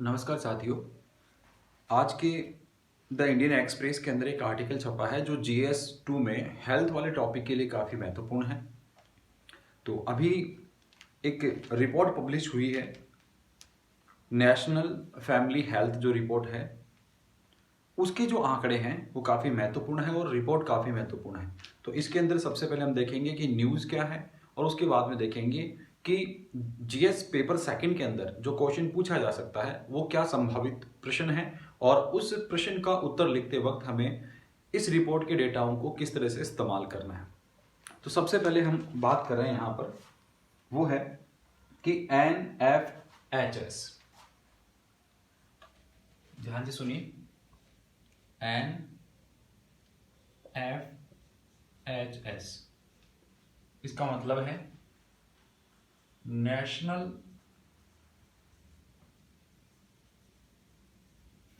नमस्कार साथियों। आज के द इंडियन एक्सप्रेस के अंदर एक आर्टिकल छपा है जो जीएस 2 में हेल्थ वाले टॉपिक के लिए काफ़ी महत्वपूर्ण है। तो अभी एक रिपोर्ट पब्लिश हुई है, नेशनल फैमिली हेल्थ जो रिपोर्ट है उसके जो आंकड़े हैं वो काफ़ी महत्वपूर्ण है और रिपोर्ट काफ़ी महत्वपूर्ण है। तो इसके अंदर सबसे पहले हम देखेंगे कि न्यूज़ क्या है और उसके बाद में देखेंगे कि जीएस पेपर सेकंड के अंदर जो क्वेश्चन पूछा जा सकता है वो क्या संभावित प्रश्न है और उस प्रश्न का उत्तर लिखते वक्त हमें इस रिपोर्ट के डेटाओं को किस तरह से इस्तेमाल करना है। तो सबसे पहले हम बात कर रहे हैं यहाँ पर, वो है कि NFHS। ध्यान से सुनिए, NFHS इसका मतलब है national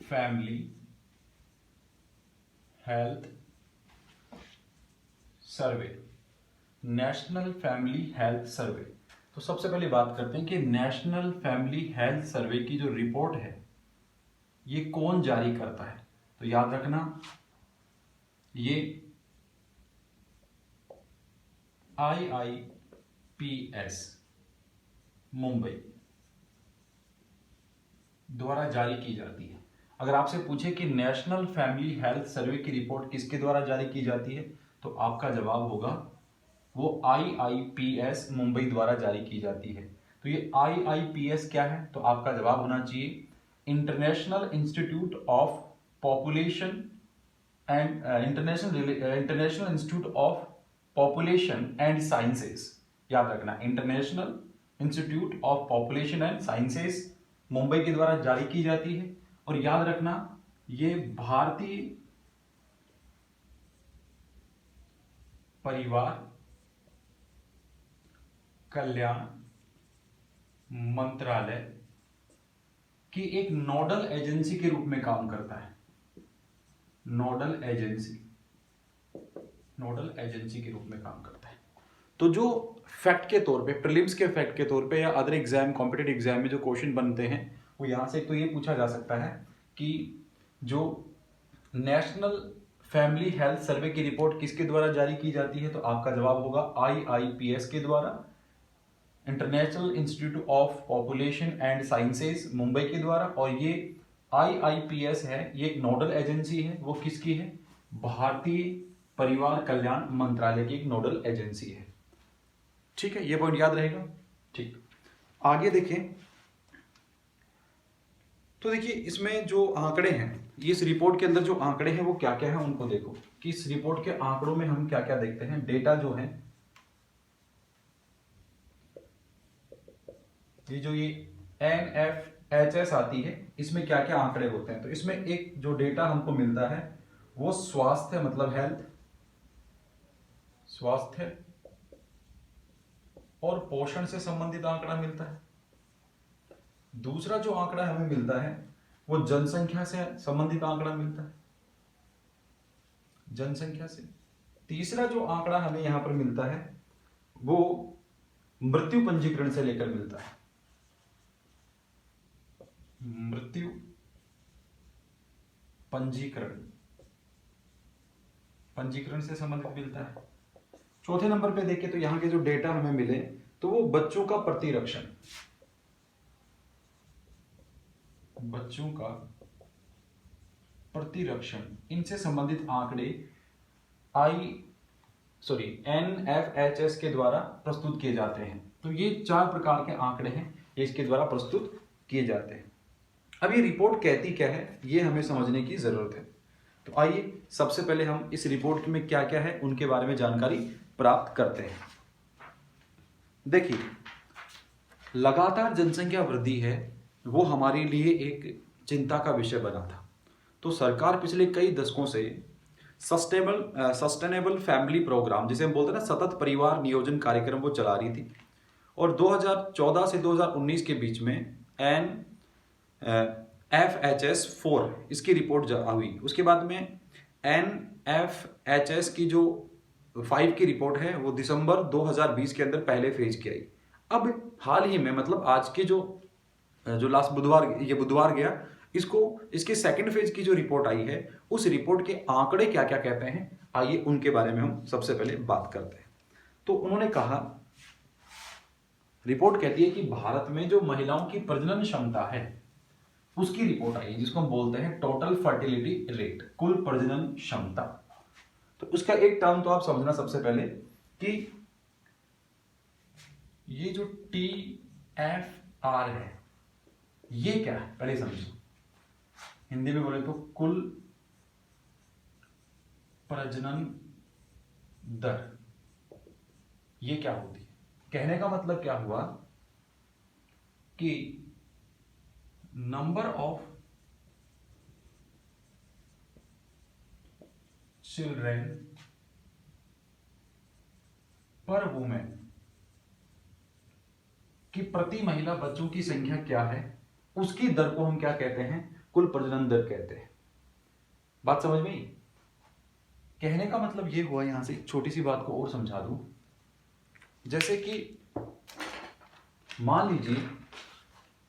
family health survey. National family health survey. तो सबसे पहले बात करते हैं कि नेशनल फैमिली हेल्थ सर्वे की जो रिपोर्ट है ये कौन जारी करता है। तो याद रखना, ये IIPS मुंबई द्वारा जारी की जाती है। अगर आपसे पूछे कि नेशनल फैमिली हेल्थ सर्वे की रिपोर्ट किसके द्वारा जारी की जाती है तो आपका जवाब होगा वो IIPS मुंबई द्वारा जारी की जाती है। तो ये IIPS क्या है, तो आपका जवाब होना चाहिए international institute of population and international institute of population and sciences. याद रखना, international institute of population and sciences Mumbai के द्वारा जारी की जाती है। और याद रखना, ये भारतीय परिवार कल्याण मंत्रालय की एक नोडल एजेंसी के रूप में काम करता है। नोडल एजेंसी के रूप में काम करता है। तो जो फैक्ट के तौर पे, प्रीलिम्स के फैक्ट के तौर पे या अदर एग्जाम, कॉम्पिटिटिव एग्जाम में जो क्वेश्चन बनते हैं वो यहाँ से तो ये पूछा जा सकता है कि जो नेशनल फैमिली हेल्थ सर्वे की रिपोर्ट किसके द्वारा जारी की जाती है, तो आपका जवाब होगा IIPS के द्वारा, international institute of population and sciences Mumbai के द्वारा। और ये IIPS है, ये एक नोडल एजेंसी है, वो किसकी है, भारतीय परिवार कल्याण मंत्रालय की एक नोडल एजेंसी है। ठीक है, ये पॉइंट याद रहेगा। ठीक, आगे देखें तो देखिए इसमें जो आंकड़े हैं, इस रिपोर्ट के अंदर जो आंकड़े हैं वो क्या क्या है उनको देखो कि इस रिपोर्ट के आंकड़ों में हम क्या क्या देखते हैं। डेटा जो है, ये NFHS आती है, इसमें क्या क्या आंकड़े होते हैं। तो इसमें एक जो डेटा हमको मिलता है वो स्वास्थ्य, मतलब हेल्थ, स्वास्थ्य और पोषण से संबंधित आंकड़ा मिलता है। दूसरा जो आंकड़ा हमें मिलता है वो जनसंख्या से संबंधित आंकड़ा मिलता है, जनसंख्या से। तीसरा जो आंकड़ा हमें यहां पर मिलता है वो मृत्यु पंजीकरण से लेकर मिलता है, मृत्यु पंजीकरण से संबंधित मिलता है। चौथे नंबर पे देखें तो यहां के जो डेटा हमें मिले तो वो बच्चों का प्रतिरक्षण, बच्चों का प्रतिरक्षण, इनसे संबंधित आंकड़े NFHS के द्वारा प्रस्तुत किए जाते हैं। तो ये 4 प्रकार के आंकड़े हैं, इसके द्वारा प्रस्तुत किए जाते हैं। अब ये रिपोर्ट कहती क्या है ये हमें समझने की जरूरत है। तो आइए सबसे पहले हम इस रिपोर्ट में क्या क्या है उनके बारे में जानकारी प्राप्त करते हैं। देखिए, लगातार जनसंख्या वृद्धि है वो हमारे लिए एक चिंता का विषय बना था। तो सरकार पिछले कई दशकों से सस्टेनेबल फैमिली प्रोग्राम, जिसे हम बोलते हैं ना सतत परिवार नियोजन कार्यक्रम, वो चला रही थी। और 2014 से 2019 के बीच में NFHS 4 इसकी रिपोर्ट हुई। उसके बाद में NFHS की जो 5 की रिपोर्ट है वो दिसंबर 2020 के अंदर पहले फेज की आई। अब हाल ही में, मतलब आज के जो जो लास्ट बुधवार, ये बुधवार गया, इसके सेकंड फेज की जो रिपोर्ट आई है, उस रिपोर्ट के आंकड़े क्या क्या कहते हैं, आइए उनके बारे में हम सबसे पहले बात करते हैं। तो उन्होंने कहा, रिपोर्ट कहती है कि भारत में जो महिलाओं की प्रजनन क्षमता है उसकी रिपोर्ट आई है, जिसको हम बोलते हैं टोटल फर्टिलिटी रेट, कुल प्रजनन क्षमता। तो उसका एक टर्म तो आप समझना सबसे पहले कि ये जो TFR है ये क्या है, पहले समझो। हिंदी में बोले तो कुल प्रजनन दर, ये क्या होती है? कहने का मतलब क्या हुआ कि नंबर ऑफ चिल्ड्रेन पर वुमेन, कि प्रति महिला बच्चों की संख्या क्या है, उसकी दर को हम क्या कहते हैं? कुल प्रजनन दर कहते हैं। बात समझ में आई? कहने का मतलब ये हुआ, यहां से छोटी सी बात को और समझा दूं। जैसे कि मान लीजिए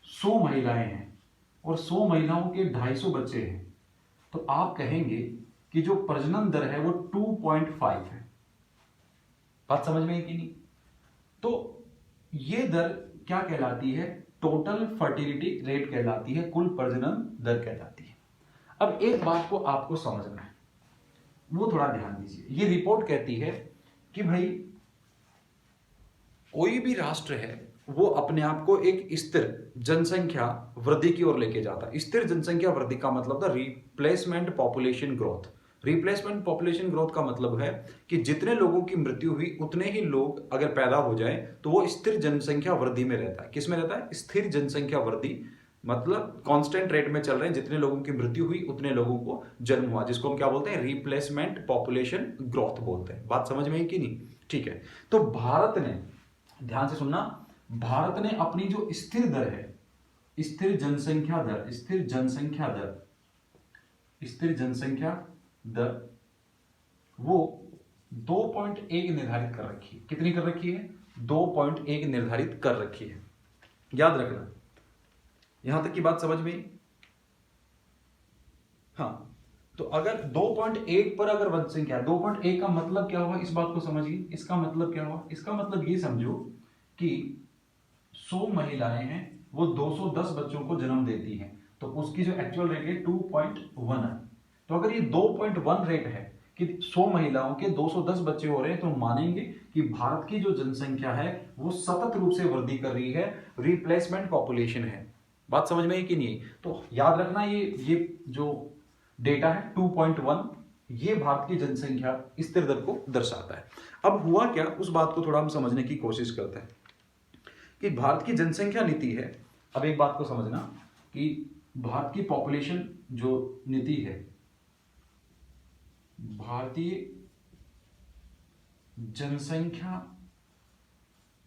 100 महिलाएं हैं और 100 महिलाओं के 250 बच्चे हैं, तो आप कहेंगे कि जो प्रजनन दर है वो 2.5 है। बात समझ में आई कि नहीं? तो ये दर क्या कहलाती है? टोटल फर्टिलिटी रेट कहलाती है, कुल प्रजनन दर कहलाती है। अब एक बात को आपको समझना है, वो थोड़ा ध्यान दीजिए। ये रिपोर्ट कहती है कि भाई कोई भी राष्ट्र है वो अपने आप को एक स्थिर जनसंख्या वृद्धि की ओर लेके जाता है। स्थिर जनसंख्या वृद्धि का मतलब था replacement population growth. Replacement population growth का मतलब है कि जितने लोगों की मृत्यु हुई उतने ही लोग अगर पैदा हो जाए तो वो स्थिर जनसंख्या वृद्धि में रहता है। किस में रहता है? स्थिर जनसंख्या वृद्धि, मतलब कांस्टेंट रेट में चल रहे हैं, जितने लोगों की मृत्यु हुई उतने लोगों को जन्म हुआ, जिसको हम क्या बोलते हैं? रिप्लेसमेंट पॉपुलेशन ग्रोथ बोलते हैं। बात समझ में आई कि नहीं? ठीक है। तो भारत ने, ध्यान से सुनना, भारत ने अपनी जो स्थिर दर है, स्थिर जनसंख्या दर, स्थिर जनसंख्या दर, स्थिर जनसंख्या दर वो 2.1 निर्धारित कर रखी है। कितनी कर रखी है? 2.1 निर्धारित कर रखी है। याद रखना, यहां तक की बात समझ में? हाँ, तो अगर 2.1 पर अगर जनसंख्या, 2.1 का मतलब क्या हुआ, इस बात को समझिए। इसका मतलब क्या हुआ? इसका मतलब ये समझो कि 100 महिलाएं हैं, वो 210 बच्चों को जन्म देती हैं, तो उसकी जो एक्चुअल रेट है 2.1 है। तो अगर ये 2.1 रेट है कि 100 महिलाओं के 210 बच्चे हो रहे हैं, तो मानेंगे कि भारत की जो जनसंख्या है वो सतत रूप से वृद्धि कर रही है, रिप्लेसमेंट पॉपुलेशन है। बात समझ में आई कि नहीं? तो याद रखना, ये जो डेटा है 2.1, ये भारत की जनसंख्या स्थिर दर को दर्शाता है। अब हुआ क्या, उस बात को थोड़ा हम समझने की कोशिश करते हैं कि भारत की जनसंख्या नीति है। अब एक बात को समझना कि भारत की पॉपुलेशन जो नीति है, भारतीय जनसंख्या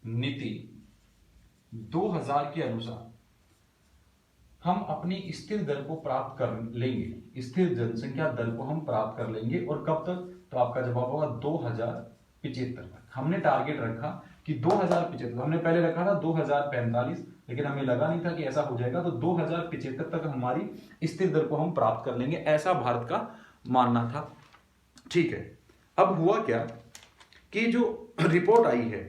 नीति 2000 के अनुसार हम अपनी स्थिर दर को प्राप्त कर लेंगे, स्थिर जनसंख्या दर को हम प्राप्त कर लेंगे। और कब तक? तो आपका जवाब होगा 2075 तक। हमने टारगेट रखा कि 2075, हमने पहले रखा था 2045, लेकिन हमें लगा नहीं था कि ऐसा हो जाएगा, तो 2075 तक हमारी स्थिर दर को हम प्राप्त कर लेंगे, ऐसा भारत का मानना था। ठीक है। अब हुआ क्या कि जो रिपोर्ट आई है,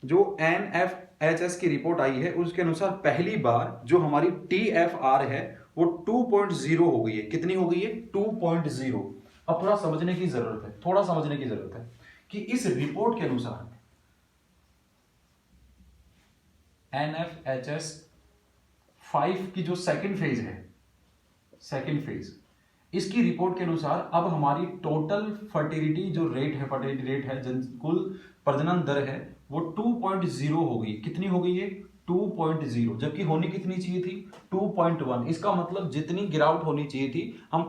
जो NFHS की रिपोर्ट आई है, उसके अनुसार पहली बार जो हमारी TFR है वो 2.0 हो गई है। कितनी हो गई है? 2.0। अब थोड़ा समझने की जरूरत है, थोड़ा समझने की जरूरत है कि इस रिपोर्ट के अनुसार NFHS 5 की जो सेकंड फेज है, सेकंड फेज, इसकी रिपोर्ट के अनुसार अब हमारी टोटल फर्टिलिटी जो रेट है, फर्टिलिटी रेट है, कुल प्रजनन दर है, वो 2.0 हो गई। कितनी हो गई है? 2.0, जबकि होनी कितनी चाहिए थी? 2.1। इसका मतलब जितनी गिरावट होनी चाहिए थी हम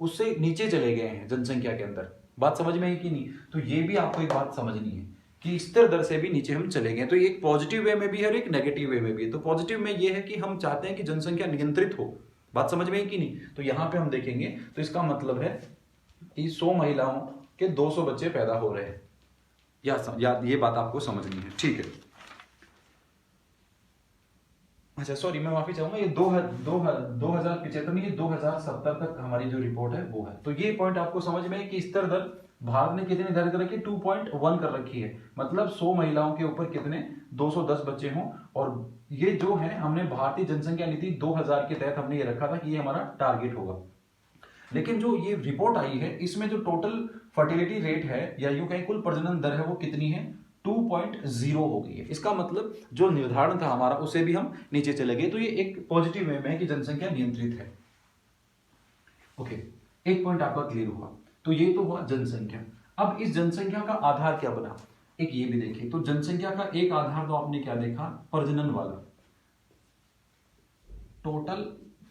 उससे नीचे चले गए हैं जनसंख्या के अंदर। बात समझ में आई कि नहीं? तो ये भी आपको एक बात समझनी है कि स्थिर दर से भी नीचे हम चले गए। तो एक पॉजिटिव वे में भी है और एक नेगेटिव वे में भी है। तो पॉजिटिव में ये है कि हम चाहते हैं कि जनसंख्या नियंत्रित हो। बात समझ में आई कि नहीं? तो यहां पे हम देखेंगे तो इसका मतलब है कि 100 महिलाओं के 200 बच्चे पैदा हो रहे हैं, या ये बात आपको समझनी है। ठीक है। अच्छा सॉरी, मैं माफी चाहूंगा, ये 2075 नहीं, ये 2070 तक हमारी जो रिपोर्ट है वो है। तो ये पॉइंट आपको समझ में है कि स्तर दर भारत ने कितनी दर कर रखी है, 2.1 कर रखी है। मतलब 100 महिलाओं के ऊपर कितने 210 बच्चे हों। और ये जो है हमने भारतीय जनसंख्या नीति 2000 के तहत हमने ये रखा था कि ये हमारा टारगेट होगा। लेकिन जो ये रिपोर्ट आई है इसमें जो टोटल फर्टिलिटी रेट है या यूं कहें कुल प्रजनन दर है वो कितनी है, 2.0 हो गई है। इसका मतलब जो निर्धारण था हमारा उसे भी हम नीचे चले गए। तो ये एक पॉजिटिव वे में है कि जनसंख्या नियंत्रित है। ओके, एक पॉइंट आपका क्लियर हुआ। तो ये तो हुआ जनसंख्या। अब इस जनसंख्या का आधार क्या बना, एक ये भी देखिए। तो जनसंख्या का एक आधार तो आपने क्या देखा, प्रजनन वाला, टोटल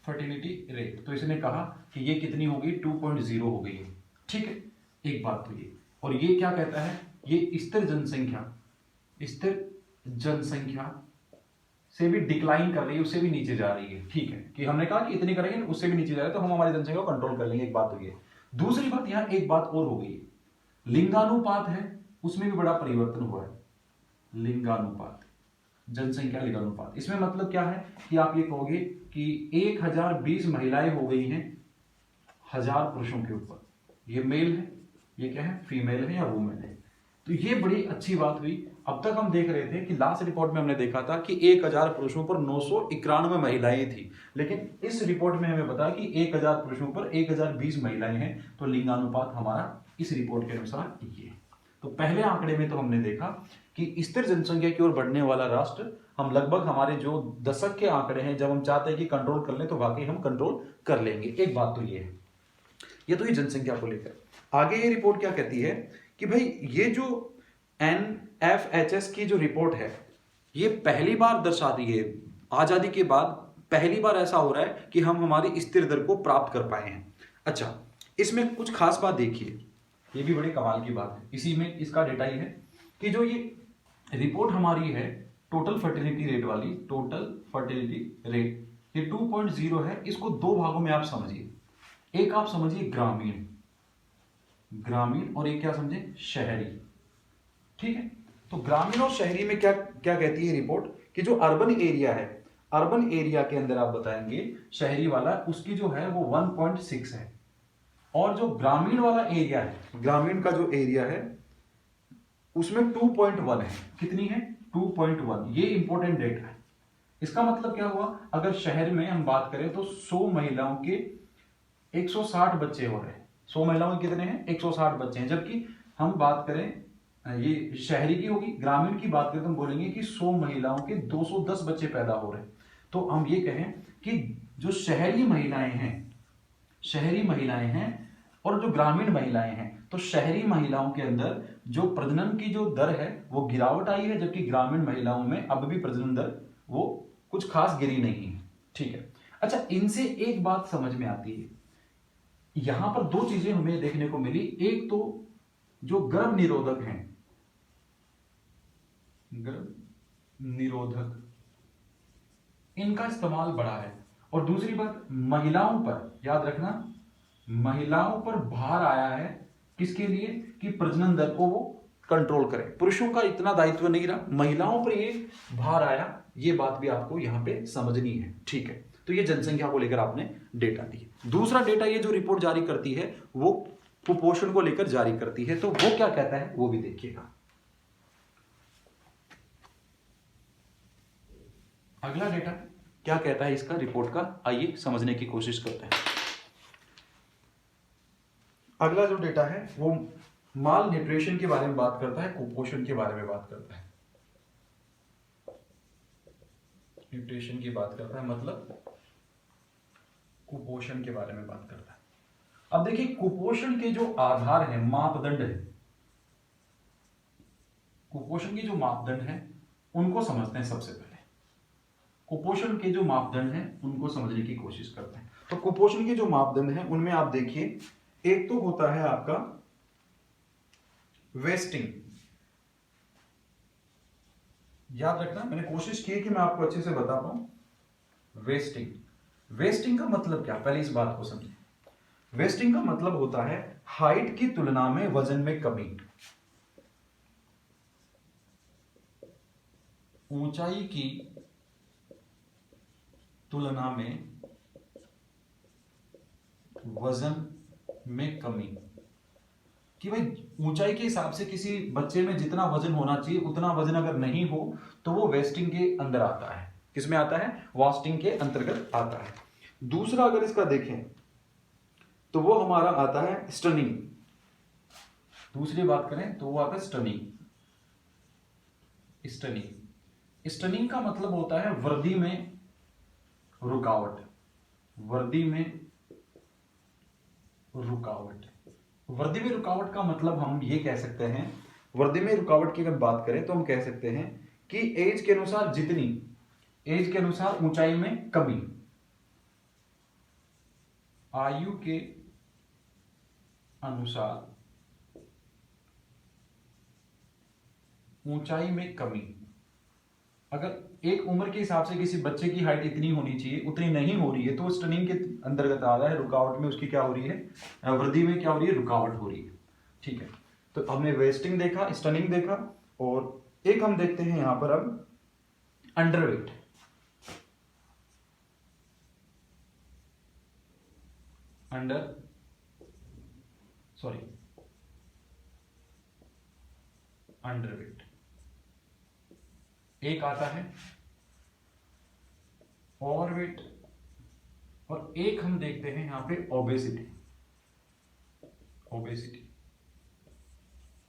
फर्टिलिटी रेट। तो इसने कहा कि ये कितनी हो गई, 2.0 हो गई है। ठीक है, एक बात तो ये। और ये क्या कहता है, ये स्थिर जनसंख्या, स्थिर जनसंख्या से भी डिक्लाइन कर रही है, उससे भी नीचे जा रही है। ठीक है, कि हमने कहा कि इतनी करेंगे उससे भी नीचे जा रही है तो हम हमारी जनसंख्या को कंट्रोल कर लेंगे। एक बात तो ये। दूसरी बात, यहां एक बात और हो गई, लिंगानुपात है उसमें भी बड़ा परिवर्तन हुआ है। लिंगानुपात, जनसंख्या लिंगानुपात, इसमें मतलब क्या है कि आप ये कहोगे कि 1020 महिलाएं हो गई हैं 1000 पुरुषों के ऊपर। ये मेल है, ये क्या है, फीमेल है या वुमेन है। तो ये बड़ी अच्छी बात हुई। अब तक हम देख रहे थे कि लास्ट रिपोर्ट में हमने देखा था कि 1000 पुरुषों पर 991 महिलाएं थी। लेकिन इस रिपोर्ट में हमें बताया कि 1000 पुरुषों पर 1020 महिलाएं हैं। तो लिंगानुपात हमारा इस रिपोर्ट के अनुसार ये है। तो पहले आंकड़े में तो हमने देखा कि स्थिर जनसंख्या की ओर बढ़ने वाला राष्ट्र, हम लगभग हमारे जो दशक के आंकड़े हैं जब हम चाहते हैं कि कंट्रोल कर लें तो वाकई हम कंट्रोल कर लेंगे। एक बात तो ये है, ये तो ये जनसंख्या को लेकर। आगे ये रिपोर्ट क्या कहती है कि भाई ये जो NFHS की जो रिपोर्ट है ये पहली बार दर्शाती है, आजादी के बाद पहली बार ऐसा हो रहा है कि हम हमारी स्थिर दर को प्राप्त कर पाए हैं। अच्छा, इसमें कुछ खास बात देखिए, ये भी बड़े कमाल की बात है। इसी में इसका डेटा ही है कि जो ये रिपोर्ट हमारी है टोटल फर्टिलिटी रेट वाली, टोटल फर्टिलिटी रेट ये 2.0 है। इसको दो भागों में आप समझिए, एक आप समझिए ग्रामीण, ग्रामीण, और एक क्या समझे, शहरी। ठीक है, तो ग्रामीण और शहरी में क्या क्या कहती है रिपोर्ट कि जो अर्बन एरिया है, अर्बन एरिया के अंदर आप बताएंगे शहरी वाला उसकी जो है वो 1.6 है। और जो ग्रामीण वाला एरिया है, ग्रामीण का जो एरिया है उसमें 2.1 है। कितनी है, 2.1। ये इंपॉर्टेंट डेटा है। इसका मतलब क्या हुआ, अगर शहर में हम बात करें तो 100 महिलाओं के 160 बच्चे हो रहे हैं। 100 महिलाओं के कितने हैं, 160 बच्चे हैं। जबकि हम बात करें, ये शहरी की होगी, ग्रामीण की बात करें तो हम बोलेंगे कि 100 महिलाओं के 210 बच्चे पैदा हो रहे हैं। तो हम ये कहें कि जो शहरी महिलाएं हैं, शहरी महिलाएं हैं और जो ग्रामीण महिलाएं हैं, तो शहरी महिलाओं के अंदर जो प्रजनन की जो दर है वो गिरावट आई है, जबकि ग्रामीण महिलाओं में अब भी प्रजनन दर वो कुछ खास गिरी नहीं है। ठीक है, अच्छा, इनसे एक बात समझ में आती है, यहां पर दो चीजें हमें देखने को मिली। एक तो जो गर्भ निरोधक हैं, गर्भ निरोधक, इनका इस्तेमाल बढ़ा है। और दूसरी बात, महिलाओं पर, याद रखना, महिलाओं पर भार आया है, किसके लिए, कि प्रजनन दर को वो कंट्रोल करें। पुरुषों का इतना दायित्व नहीं रहा, महिलाओं पर ये भार आया। ये बात भी आपको यहां पे समझनी है। ठीक है, तो ये जनसंख्या को लेकर आपने डेटा दी। दूसरा डेटा ये जो रिपोर्ट जारी करती है वो कुपोषण को लेकर जारी करती है। तो वो क्या कहता है वो भी देखिएगा। अगला डेटा क्या कहता है इसका रिपोर्ट का, आइए समझने की कोशिश करते हैं। अगला जो डेटा है वो माल न्यूट्रिशन के बारे में बात करता है, कुपोषण के बारे में बात करता है। न्यूट्रिशन की बात करता है, मतलब कुपोषण के बारे में बात करता है। अब देखिए, कुपोषण के जो आधार है, मापदंड है, कुपोषण के जो मापदंड है उनको समझते हैं। सबसे पहले कुपोषण के जो मापदंड हैं उनको समझने की कोशिश करते हैं। तो कुपोषण के जो मापदंड हैं उनमें आप देखिए, एक तो होता है आपका वेस्टिंग। याद रखना, मैंने कोशिश की कि मैं आपको अच्छे से बता पाऊं। वेस्टिंग, वेस्टिंग का मतलब क्या, पहले इस बात को समझें। वेस्टिंग का मतलब होता है हाइट की तुलना में वजन में कमी। ऊंचाई की तुलना में वजन में कमी, कि भाई ऊंचाई के हिसाब से किसी बच्चे में जितना वजन होना चाहिए उतना वजन अगर नहीं हो तो वो वेस्टिंग के अंदर आता है। किसमें आता है? वास्टिंग के अंतर्गत आता है। दूसरा अगर इसका देखें तो वो हमारा आता है स्टनिंग। दूसरी बात करें तो वो आता है स्टनिंग। स्टनिंग का मतलब होता है वृद्धि में रुकावट। वृद्धि में रुकावट। वृद्धि में रुकावट का मतलब हम ये कह सकते हैं, वृद्धि में रुकावट की अगर बात करें तो हम कह सकते हैं कि एज के अनुसार एज के अनुसार ऊंचाई में कमी, आयु के अनुसार ऊंचाई में कमी। अगर एक उम्र के हिसाब से किसी बच्चे की हाइट इतनी होनी चाहिए उतनी नहीं हो रही है तो स्टनिंग के अंतर्गत आ रहा है। रुकावट में उसकी क्या हो रही है? वृद्धि में क्या हो रही है? रुकावट हो रही है। ठीक है, तो हमने वेस्टिंग देखा, स्टनिंग देखा, और एक हम देखते हैं यहां पर अब अंडरवेट। अंडरवेट एक आता है ओवरवेट, और एक हम देखते हैं यहां पे ओबेसिटी।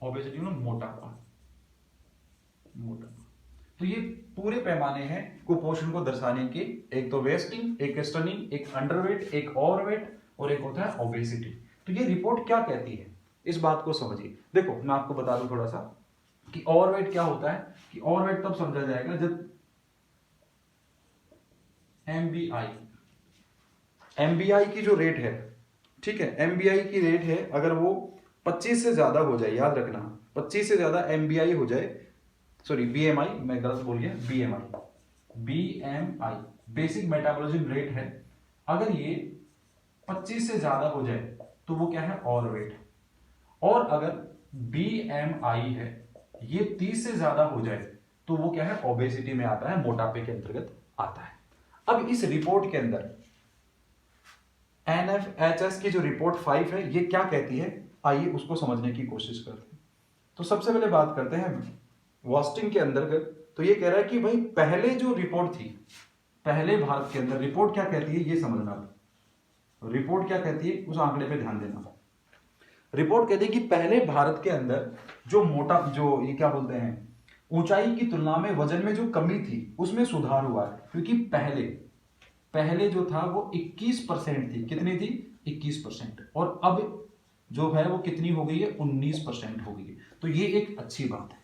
ओबेसिटी मतलब मोटापा। तो ये पूरे पैमाने हैं कुपोषण को दर्शाने के। एक तो वेस्टिंग, एक स्टनिंग, एक अंडरवेट, एक ओवरवेट, और एक होता है ओबेसिटी। तो ये रिपोर्ट क्या कहती है इस बात को समझिए। देखो मैं आपको बता दूं थोड़ा सा कि ओवरवेट क्या होता है। कि ओवरवेट तब समझा जाएगा जब एमबीआई की जो रेट है, ठीक है, एमबीआई की रेट है अगर वो 25 से ज्यादा हो जाए, याद रखना 25 से ज्यादा एमबीआई हो जाए, सॉरी बीएमआई, मैं गलत बोल गया, बीएमआई बेसिक मेटाबॉलिज्म रेट है, अगर ये 25 से ज्यादा हो जाए तो वो क्या है? ओवरवेट। और अगर बीएमआई है ये 30 से ज्यादा हो जाए तो वो क्या है? ओबेसिटी में आता है, मोटापे के अंतर्गत आता है। अब इस रिपोर्ट के अंदर एनएफएचएस की जो रिपोर्ट 5 है ये क्या कहती है, आइए उसको समझने की कोशिश करते हैं। तो सबसे पहले बात करते हैं वास्टिंग के अंतर्गत। तो ये कह रहा है कि भाई पहले जो रिपोर्ट थी, पहले भारत के अंदर रिपोर्ट क्या कहती है ये समझना। रिपोर्ट क्या कहती है उस आंकड़े पे ध्यान देना। रिपोर्ट कहती है कि पहले भारत के अंदर जो ये क्या बोलते हैं, ऊंचाई की तुलना में वजन में जो कमी थी उसमें सुधार हुआ है। क्योंकि पहले जो था वो 21% थी। कितनी थी? 21%। और अब जो है वो कितनी हो गई है? 19% हो गई है। तो ये एक अच्छी बात है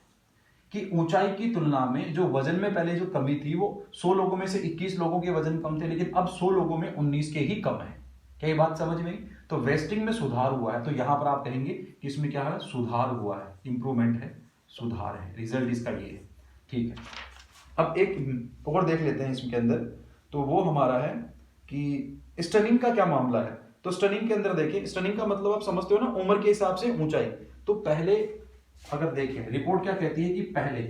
कि ऊंचाई की तुलना में जो वजन में पहले जो कमी थी वो 100 लोगों में से 21 लोगों के वजन कम थे, लेकिन अब 100 लोगों में 19 के ही कम है। क्या ये बात समझ में आई? तो वेस्टिंग में सुधार हुआ है, तो यहां पर आप कहेंगे कि इसमें क्या है? सुधार हुआ है, इंप्रूवमेंट है, सुधार है, रिजल्ट इसका ये है। ठीक है, अब एक और देख लेते हैं इसके अंदर। तो वो हमारा है कि स्टनिंग का क्या मामला है। तो स्टनिंग के अंदर देखिए, स्टनिंग का मतलब आप समझते हो ना, उम्र के हिसाब से ऊंचाई। तो पहले अगर देखें रिपोर्ट क्या कहती है कि पहले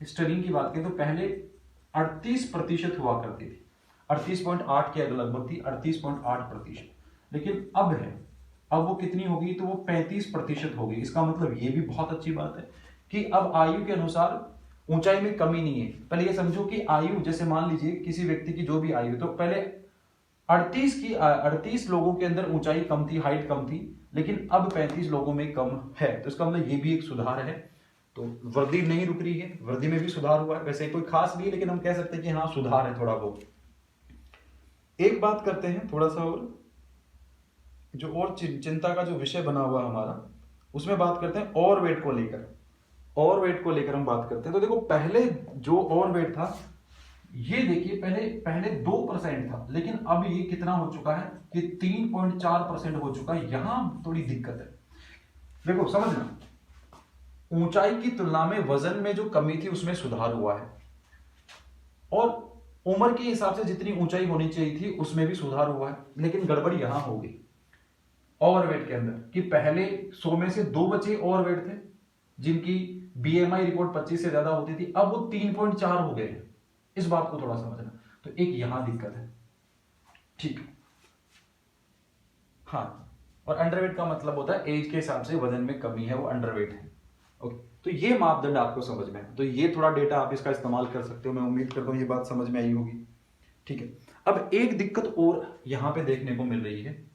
स्टनिंग की बात करें तो पहले 38% हुआ करती थी, 38.8 के लगभग थी, 38.8%। लेकिन अब वो कितनी होगी? तो वो 35% होगी। इसका मतलब ये भी बहुत अच्छी बात है कि अब आयु के अनुसार ऊंचाई में कमी नहीं है। पहले ये समझो कि आयु, जैसे मान लीजिए किसी व्यक्ति की जो भी आयु, तो पहले 38 लोगों के अंदर ऊंचाई कम थी, हाइट कम थी, लेकिन अब 35 लोगों में कम है। तो इसका मतलब ये भी एक सुधार है। तो वृद्धि नहीं रुक रही है, वृद्धि में भी सुधार हुआ है। वैसे कोई खास नहीं है, लेकिन हम कह सकते हैं कि हाँ सुधार है थोड़ा बहुत। एक बात करते हैं थोड़ा सा, और जो और चिंता का जो विषय बना हुआ हमारा, उसमें बात करते हैं ओवरवेट को लेकर। ओवरवेट को लेकर हम बात करते हैं। तो देखो पहले जो ओवरवेट था, ये देखिए पहले 2% था, लेकिन अब ये कितना हो चुका है कि 3.4% हो चुका है। यहां थोड़ी दिक्कत है। देखो समझना, ऊंचाई की तुलना में वजन में जो कमी थी उसमें सुधार हुआ है, और उम्र के हिसाब से जितनी ऊंचाई होनी चाहिए थी उसमें भी सुधार हुआ है। लेकिन गड़बड़ यहां हो गई ओवरवेट के अंदर कि पहले 100 में से 2 बच्चे ओवरवेट थे जिनकी बीएमआई रिपोर्ट 25 से ज्यादा होती थी, अब वो 3.4 हो गए हैं। इस बात को थोड़ा समझना। तो एक यहां दिक्कत है। ठीक है। हाँ, और अंडरवेट का मतलब होता है एज के हिसाब से वजन में कमी है, वो अंडरवेट है। ओके, तो ये मापदंड आपको समझ में है, तो ये थोड़ा डेटा आप इसका इस्तेमाल कर सकते हो। मैं उम्मीद करता हूँ ये बात समझ में आई होगी। ठीक है, अब एक दिक्कत और यहाँ पे देखने को मिल रही है,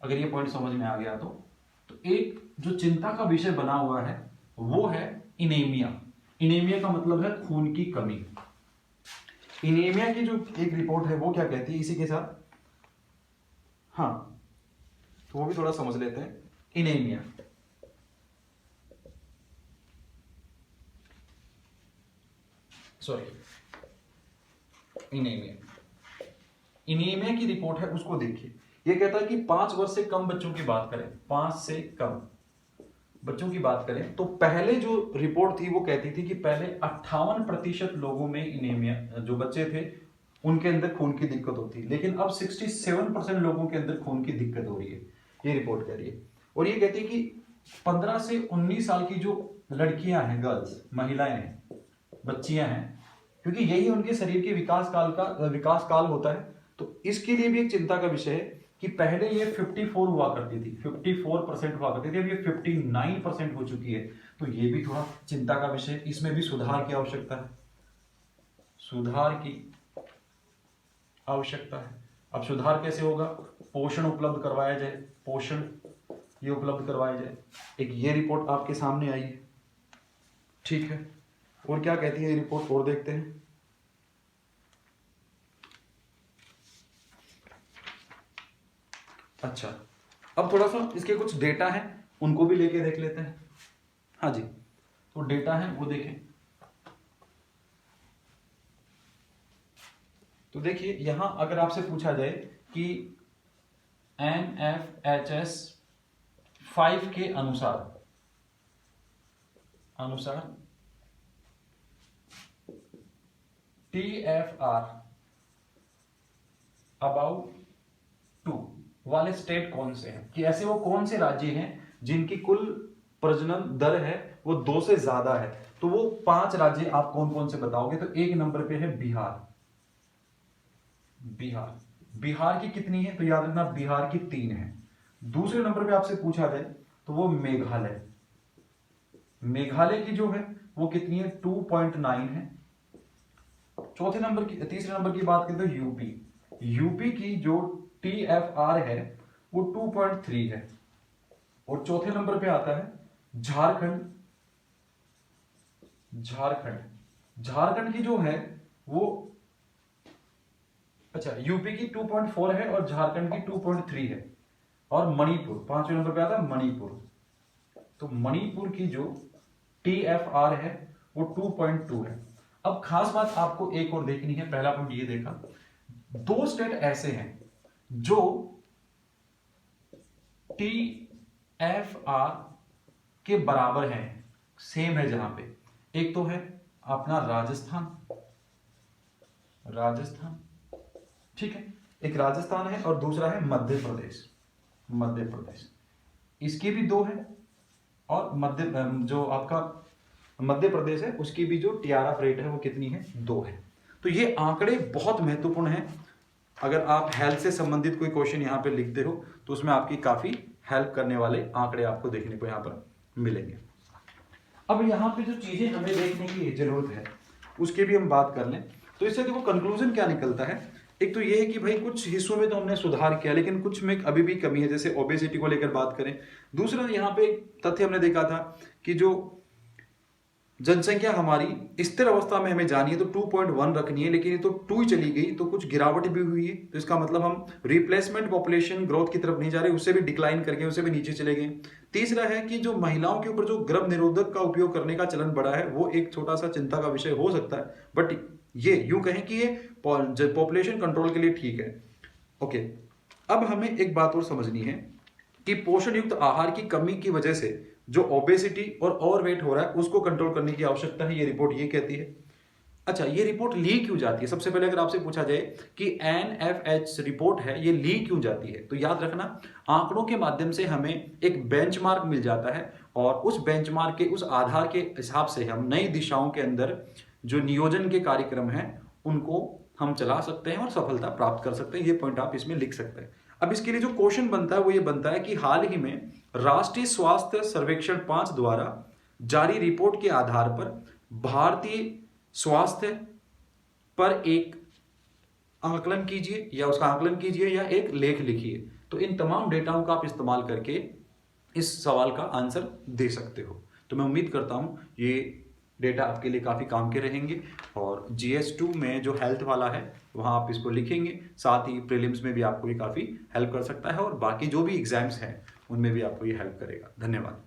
अगर ये पॉइंट समझ में आ गया तो एक जो चिंता का विषय बना हुआ है वो है इनेमिया। इनेमिया का मतलब है खून की कमी। इनेमिया की जो एक रिपोर्ट है वो क्या कहती है इसी के साथ, हाँ, तो वो भी थोड़ा समझ लेते हैं। इनेमिया, सॉरी, इनेमिया की रिपोर्ट है उसको देखिए। ये कहता है कि 5 वर्ष से कम बच्चों की बात करें, 5 से कम बच्चों की बात करें तो पहले जो रिपोर्ट थी वो कहती थी कि पहले 58% लोगों में इनेमिया, जो बच्चे थे उनके अंदर खून की दिक्कत होती है, लेकिन अब 67% लोगों के अंदर खून की दिक्कत हो रही है, ये रिपोर्ट कह रही है। और ये कहती है कि 15 से 19 साल की जो लड़कियां हैं, गर्ल्स, महिलाएं हैं, बच्चियां हैं, क्योंकि यही उनके शरीर के विकास काल होता है, तो इसके लिए भी एक चिंता का विषय है कि पहले ये 54 हुआ करती थी, 54% हुआ करती थी, अब ये 59% हो चुकी है। तो ये भी थोड़ा चिंता का विषय, इसमें भी सुधार की आवश्यकता है, सुधार की आवश्यकता है। अब सुधार कैसे होगा? पोषण उपलब्ध करवाया जाए, पोषण ये उपलब्ध करवाया जाए। एक ये रिपोर्ट आपके सामने आई है, ठीक है, और क्या कहती है ये रिपोर्ट और देखते हैं। अच्छा, अब थोड़ा सा इसके कुछ डेटा हैं उनको भी लेके देख लेते हैं। हाँ जी, तो डेटा है वो देखें। तो देखिए यहां अगर आपसे पूछा जाए कि NFHS 5 के अनुसार TFR अबाउट 2 वाले स्टेट कौन से हैं, कि ऐसे वो कौन से राज्य हैं जिनकी कुल प्रजनन दर है वो 2 से ज्यादा है। तो वो 5 राज्य आप कौन कौन से बताओगे? तो एक नंबर पे है बिहार। बिहार की कितनी है? तो याद रखना बिहार की 3 है। दूसरे नंबर पे आपसे पूछा जाए तो वो मेघालय की जो है वो कितनी है? 2.9 है। तीसरे नंबर की बात करें तो यूपी की जो TFR है वो 2.3 है। और चौथे नंबर पे आता है झारखंड की जो है वो, अच्छा, यूपी की 2.4 है और झारखंड की 2.3 है। और मणिपुर 5वें नंबर पे आता है मणिपुर। तो मणिपुर की जो TFR है वो 2.2 है। अब खास बात आपको एक और देखनी है। पहला पॉइंट ये देखा, 2 स्टेट ऐसे हैं जो TFR के बराबर हैं, सेम है जहां पे। एक तो है अपना राजस्थान, ठीक है, एक राजस्थान है और दूसरा है मध्य प्रदेश। इसकी भी 2 है और जो आपका मध्य प्रदेश है उसकी भी जो TRF रेट है वो कितनी है? 2 है। तो ये आंकड़े बहुत महत्वपूर्ण हैं। अगर आप हेल्थ से संबंधित कोई क्वेश्चन यहाँ पे लिखते हो तो उसमें आपकी काफी हेल्प करने वाले आंकड़े आपको देखने को यहाँ पर मिलेंगे। अब यहाँ पे जो चीजें हमें देखने की जरूरत है उसके भी हम बात कर लें। तो इससे देखो कंक्लूजन क्या निकलता है। एक तो ये है कि भाई कुछ हिस्सों में तो हमने सुधार किया लेकिन कुछ में अभी भी कमी है, जैसे ओबेसिटी को लेकर बात करें। दूसरा यहाँ पे तथ्य हमने देखा था कि जो जनसंख्या हमारी स्थिर अवस्था में हमें जानी है तो 2.1 रखनी है, लेकिन ये तो 2 ही चली गई, तो कुछ गिरावट भी हुई है। तो इसका मतलब हम रिप्लेसमेंट पॉपुलेशन ग्रोथ की तरफ नहीं जा रहे, उससे भी डिक्लाइन करके उससे भी नीचे चले गए। तीसरा है कि जो महिलाओं के ऊपर जो गर्भ निरोधक का उपयोग करने का चलन बढ़ा है वो एक छोटा सा चिंता का विषय हो सकता है, बट ये यूं कहें कि ये पॉपुलेशन कंट्रोल के लिए ठीक है। ओके, अब हमें एक बात और समझनी है कि पोषण युक्त आहार की कमी की वजह से जो ओबेसिटी और ओवरवेट हो रहा है उसको कंट्रोल करने की आवश्यकता है, ये रिपोर्ट ये कहती है। अच्छा, ये रिपोर्ट ली क्यों जाती है? सबसे पहले अगर आपसे पूछा जाए कि NFH रिपोर्ट है ये ली क्यों जाती है, तो याद रखना आंकड़ों के माध्यम से हमें एक बेंचमार्क मिल जाता है और उस बेंचमार्क के उस आधार के हिसाब से हम नई दिशाओं के अंदर जो नियोजन के कार्यक्रम हैं उनको हम चला सकते हैं और सफलता प्राप्त कर सकते हैं। ये पॉइंट आप इसमें लिख सकते हैं। अब इसके लिए जो क्वेश्चन बनता है वो ये बनता है कि हाल ही में राष्ट्रीय स्वास्थ्य सर्वेक्षण 5 द्वारा जारी रिपोर्ट के आधार पर भारतीय स्वास्थ्य पर एक आकलन कीजिए या उसका आकलन कीजिए या एक लेख लिखिए। तो इन तमाम डेटाओं का आप इस्तेमाल करके इस सवाल का आंसर दे सकते हो। तो मैं उम्मीद करता हूं ये डेटा आपके लिए काफ़ी काम के रहेंगे और GS2 में जो हेल्थ वाला है वहां आप इसको लिखेंगे, साथ ही प्रीलिम्स में भी आपको ये काफ़ी हेल्प कर सकता है और बाकी जो भी एग्जाम्स हैं उनमें भी आपको ये हेल्प करेगा। धन्यवाद।